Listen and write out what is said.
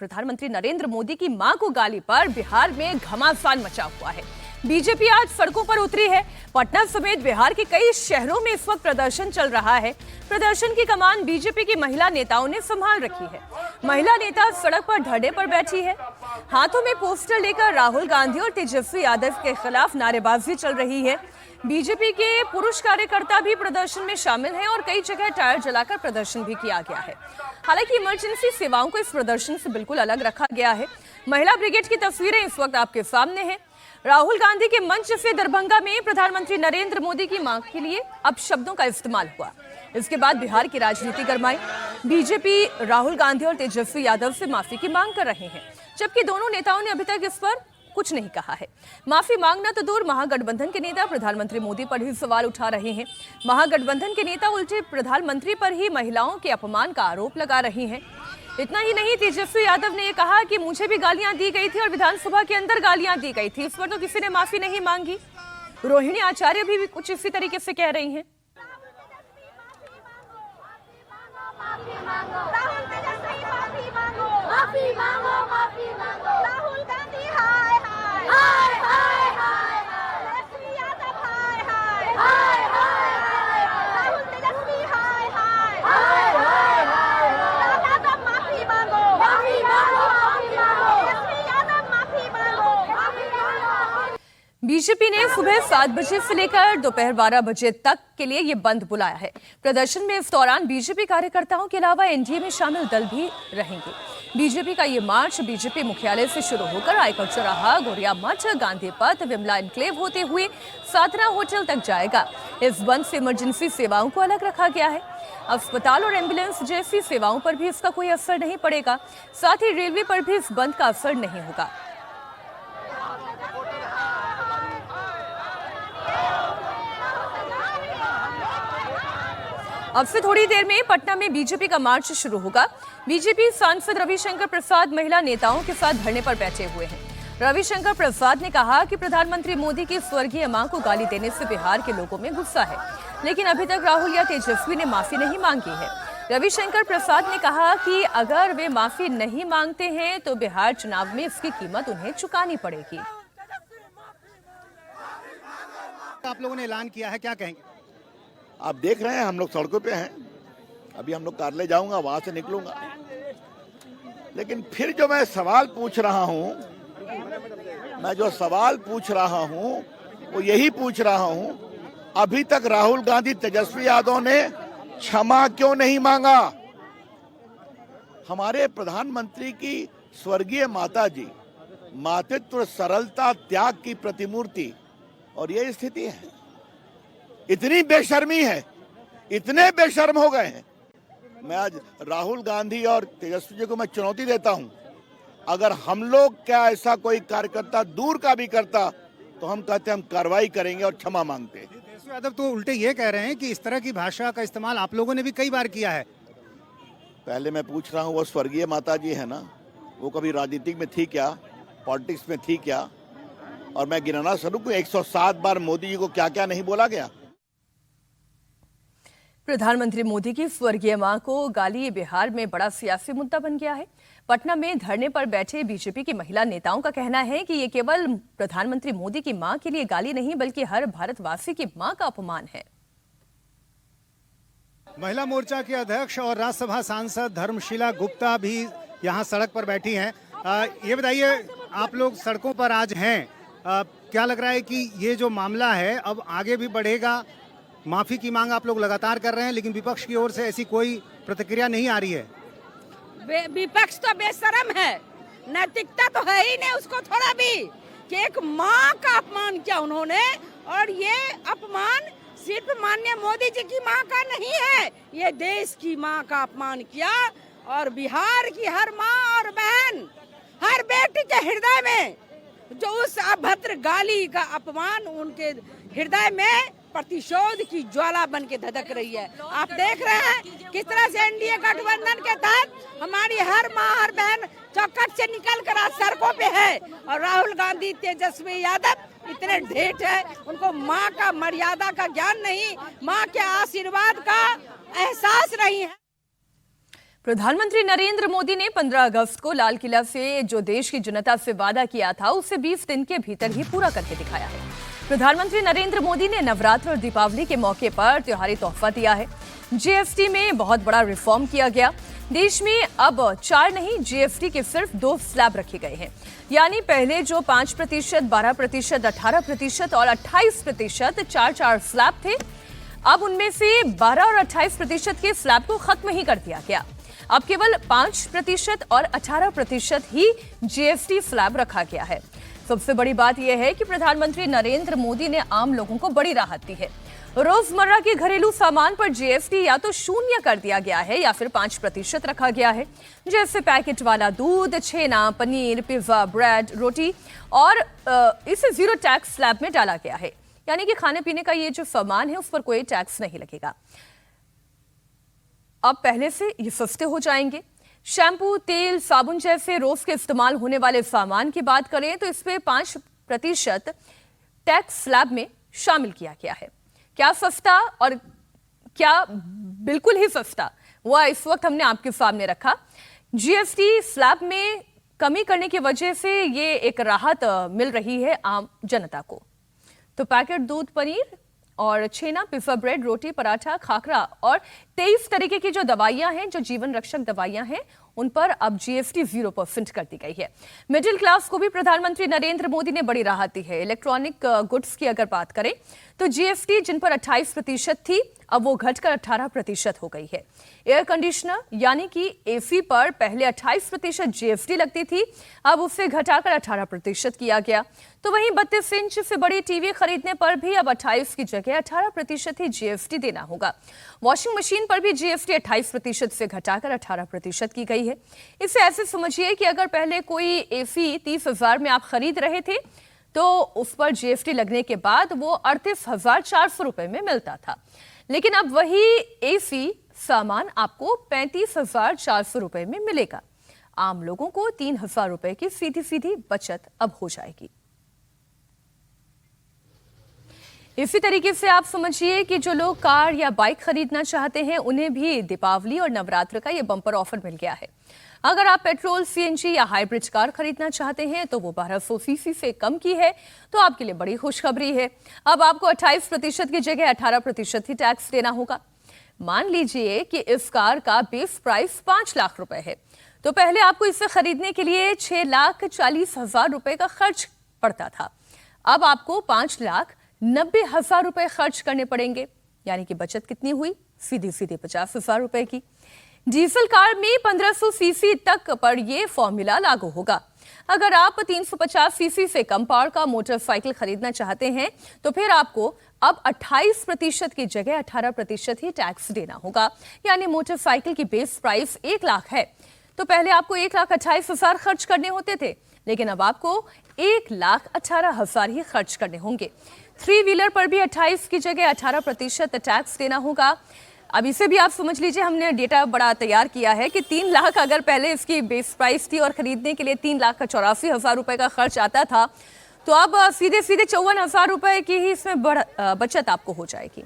प्रधानमंत्री नरेंद्र मोदी की मां को गाली पर बिहार में घमासान मचा हुआ है। बीजेपी आज सड़कों पर उतरी है। पटना समेत बिहार के कई शहरों में इस वक्त प्रदर्शन चल रहा है। प्रदर्शन की कमान बीजेपी की महिला नेताओं ने संभाल रखी है। महिला नेता सड़क पर धरने पर बैठी है। हाथों में पोस्टर लेकर राहुल गांधी और तेजस्वी यादव के खिलाफ नारेबाजी चल रही है। बीजेपी के पुरुष कार्यकर्ता भी प्रदर्शन में शामिल हैं और कई जगह टायर जलाकर प्रदर्शन भी किया गया है। हालांकि इमरजेंसी सेवाओं को इस प्रदर्शन से बिल्कुल अलग रखा गया है। महिला ब्रिगेड की तस्वीरें इस वक्त आपके सामने हैं। राहुल गांधी के मंच से दरभंगा में प्रधानमंत्री नरेंद्र मोदी की मांग के लिए अब शब्दों का इस्तेमाल हुआ। इसके बाद बिहार की राजनीति गरमाई। बीजेपी राहुल गांधी और तेजस्वी यादव से माफी की मांग कर रहे हैं, जबकि दोनों नेताओं ने अभी तक इस पर कुछ नहीं कहा है। माफी मांगना तो दूर, महागठबंधन के नेता प्रधानमंत्री मोदी पर ही सवाल उठा रहे हैं। महागठबंधन के नेता उल्टे प्रधानमंत्री पर ही महिलाओं के अपमान का आरोप लगा रहे हैं। इतना ही नहीं, तेजस्वी यादव ने यह कहा कि मुझे भी गालियां दी गई थी और विधानसभा के अंदर गालियां दी गई थी, इस पर तो किसी ने माफी नहीं मांगी। रोहिणी आचार्य भी कुछ इसी तरीके से कह रही हैं। बीजेपी ने सुबह 7 बजे से लेकर दोपहर 12 बजे तक के लिए ये बंद बुलाया है। प्रदर्शन में इस दौरान बीजेपी कार्यकर्ताओं के अलावा एनडीए में शामिल दल भी रहेंगे। बीजेपी का ये मार्च बीजेपी मुख्यालय से शुरू होकर आयकर चौराहा, गोरिया मठ, गांधी पथ, विमला एनक्लेव होते हुए साधना होटल तक जाएगा। इस बंद से इमरजेंसी सेवाओं को अलग रखा गया है। अस्पताल और एम्बुलेंस जैसी सेवाओं पर भी इसका कोई असर नहीं पड़ेगा। साथ ही रेलवे पर भी इस बंद का असर नहीं होगा। अब से थोड़ी देर में पटना में बीजेपी का मार्च शुरू होगा। बीजेपी सांसद रविशंकर प्रसाद महिला नेताओं के साथ धरने पर बैठे हुए हैं। रविशंकर प्रसाद ने कहा कि प्रधानमंत्री मोदी की स्वर्गीय मां को गाली देने से बिहार के लोगों में गुस्सा है, लेकिन अभी तक राहुल या तेजस्वी ने माफी नहीं मांगी है। रविशंकर प्रसाद ने कहा कि अगर वे माफी नहीं मांगते हैं तो बिहार चुनाव में इसकी कीमत उन्हें चुकानी पड़ेगी। आप लोगों ने ऐलान किया है, क्या कहेंगे? आप देख रहे हैं हम लोग सड़कों पे हैं। अभी हम लोग कार्यालय जाऊंगा, वहां से निकलूंगा। लेकिन फिर जो मैं सवाल पूछ रहा हूं, वो यही पूछ रहा हूं, अभी तक राहुल गांधी, तेजस्वी यादव ने क्षमा क्यों नहीं मांगा? हमारे प्रधानमंत्री की स्वर्गीय माता जी मातृत्व, सरलता, त्याग की प्रतिमूर्ति, और ये स्थिति है। इतनी बेशर्मी है, इतने बेशर्म हो गए हैं। मैं आज राहुल गांधी और तेजस्वी जी को मैं चुनौती देता हूं, अगर हम लोग क्या ऐसा कोई कार्यकर्ता दूर का भी करता तो हम कहते हम कार्रवाई करेंगे और क्षमा मांगते। तेजस्वी यादव तो उल्टे ये कह रहे हैं कि इस तरह की भाषा का इस्तेमाल आप लोगों ने भी कई बार किया है। पहले मैं पूछ रहा हूं, वो स्वर्गीय माता जी है ना, वो कभी राजनीतिक में थी क्या, पॉलिटिक्स में थी क्या? और मैं गिनाना शुरू करूं, 107 बार मोदी जी को क्या क्या नहीं बोला गया। प्रधानमंत्री मोदी की स्वर्गीय मां को गाली बिहार में बड़ा सियासी मुद्दा बन गया है। पटना में धरने पर बैठे बीजेपी की महिला नेताओं का कहना है कि ये केवल प्रधानमंत्री मोदी की मां के लिए गाली नहीं, बल्कि हर भारतवासी की मां का अपमान है। महिला मोर्चा के अध्यक्ष और राज्यसभा सांसद धर्मशीला गुप्ता भी यहाँ सड़क पर बैठी हैं। ये बताइए, आप लोग सड़कों पर आज हैं, क्या लग रहा है कि ये जो मामला है अब आगे भी बढ़ेगा? माफी की मांग आप लोग लगातार कर रहे हैं, लेकिन विपक्ष की ओर से ऐसी कोई प्रतिक्रिया नहीं आ रही है। विपक्ष तो बेशरम है, नैतिकता तो है ही नहीं उसको थोड़ा भी, कि एक माँ का अपमान किया उन्होंने। और ये अपमान सिर्फ माननीय मोदी जी की माँ का नहीं है, ये देश की माँ का अपमान किया। और बिहार की हर माँ और बहन, हर बेटी के हृदय में जो उस अभद्र गाली का अपमान, उनके हृदय में प्रतिशोध की ज्वाला बन के धधक रही है। आप देख रहे हैं किस तरह से एनडीए गठबंधन के तहत हमारी हर माँ हर बहन चौखट से निकल कर आज सड़कों पे है। और राहुल गांधी, तेजस्वी यादव इतने ढेठ है, उनको माँ का मर्यादा का ज्ञान नहीं, माँ के आशीर्वाद का एहसास नहीं है। प्रधानमंत्री नरेंद्र मोदी ने 15 अगस्त को लाल किला से जो देश की जनता से वादा किया था उसे 20 दिन के भीतर ही पूरा करके दिखाया है। प्रधानमंत्री नरेंद्र मोदी ने नवरात्र और दीपावली के मौके पर त्योहारी तोहफा दिया है। जीएसटी में बहुत बड़ा रिफॉर्म किया गया। देश में अब 4 नहीं, जीएसटी के सिर्फ 2 स्लैब रखे गए हैं। यानी पहले जो 5%, 12%, 18% और 28% 4 स्लैब थे, अब उनमें से 12 और 28% के स्लैब को खत्म ही कर दिया गया। अब केवल 5% और 18% ही जीएसटी स्लैब रखा गया है। सबसे बड़ी बात यह है कि प्रधानमंत्री नरेंद्र मोदी ने आम लोगों को बड़ी राहत दी है। रोजमर्रा के घरेलू सामान पर जीएसटी या तो 0 कर दिया गया है या फिर 5% रखा गया है। जैसे पैकेट वाला दूध, छेना, पनीर, पिज्जा, ब्रेड, रोटी और इसे 0 टैक्स स्लैब में डाला गया है। यानी कि खाने पीने का ये जो सामान है उस पर कोई टैक्स नहीं लगेगा। अब पहले से ये सस्ते हो जाएंगे। शैम्पू, तेल, साबुन जैसे रोज के इस्तेमाल होने वाले सामान की बात करें तो इसमें 5% टैक्स स्लैब में शामिल किया गया है। क्या सस्ता और क्या बिल्कुल ही सस्ता, वह इस वक्त हमने आपके सामने रखा। जीएसटी स्लैब में कमी करने की वजह से ये एक राहत मिल रही है आम जनता को। तो पैकेट दूध, पनीर और छेना, पिज्जा, ब्रेड, रोटी, पराठा, खाखरा और 23 तरीके की जो दवाइयां हैं, जो जीवन रक्षक दवाइयां हैं, उन पर अब जीएसटी 0% कर दी गई है। मिडिल क्लास को भी प्रधानमंत्री नरेंद्र मोदी ने बड़ी राहत दी है। इलेक्ट्रॉनिक गुड्स की अगर बात करें तो जीएसटी जिन पर 28% थी, अब वो घटकर 18% हो गई है। एयर कंडीशनर यानी कि एसी पर पहले 28% जीएसटी लगती थी, अब उसे घटाकर 18% किया गया। तो वहीं 32 इंच से बड़ी टीवी खरीदने पर भी अब 28 की जगह 18% ही जीएसटी देना होगा। वॉशिंग मशीन पर भी जीएसटी 28% से घटाकर 18% की गई है। इसे ऐसे समझिए कि अगर पहले कोई एसी 30,000 में आप खरीद रहे थे तो उस पर जीएसटी लगने के बाद वो 38,400 रुपए में मिलता था, लेकिन अब वही एसी सामान आपको 35,400 रुपए में मिलेगा। आम लोगों को 3,000 रुपए की सीधी सीधी बचत अब हो जाएगी। इसी तरीके से आप समझिए कि जो लोग कार या बाइक खरीदना चाहते हैं उन्हें भी दीपावली और नवरात्र का ये बम्पर ऑफर मिल गया है। अगर आप पेट्रोल, सीएनजी या हाइब्रिड कार खरीदना चाहते हैं तो वो 1200 सीसी से कम की है, तो आपके लिए बड़ी खुशखबरी है। अब आपको 28% की जगह 18% ही टैक्स देना होगा। मान लीजिए कि इस कार का बेस प्राइस 5 लाख रुपए है, तो पहले आपको इसे खरीदने के लिए 6,40,000 रुपए का खर्च पड़ता था। अब आपको 5,90,000 रुपए खर्च करने पड़ेंगे। यानी कि बचत कितनी हुई? सीधी सीधी 50,000 रुपए की। डीजल कार में 1500 सीसी तक पर यह फॉर्मूला लागू होगा। अगर आप 350 सीसी से कम पावर का मोटरसाइकिल खरीदना चाहते हैं तो फिर आपको अब 28% की जगह 18% ही टैक्स देना होगा। यानी मोटरसाइकिल की बेस प्राइस 1 लाख है, तो पहले आपको 1,28,000 खर्च करने होते थे, लेकिन अब आपको 1,18,000 ही खर्च करने होंगे। 3 व्हीलर पर भी 28 की जगह 18% टैक्स देना होगा। अब इसे भी आप समझ लीजिए, हमने डेटा बड़ा तैयार किया है कि 3 लाख अगर पहले इसकी बेस प्राइस थी और खरीदने के लिए 3,84,000 रुपए का खर्च आता था, तो अब सीधे सीधे 54,000 रुपए की ही इसमें बचत आपको हो जाएगी।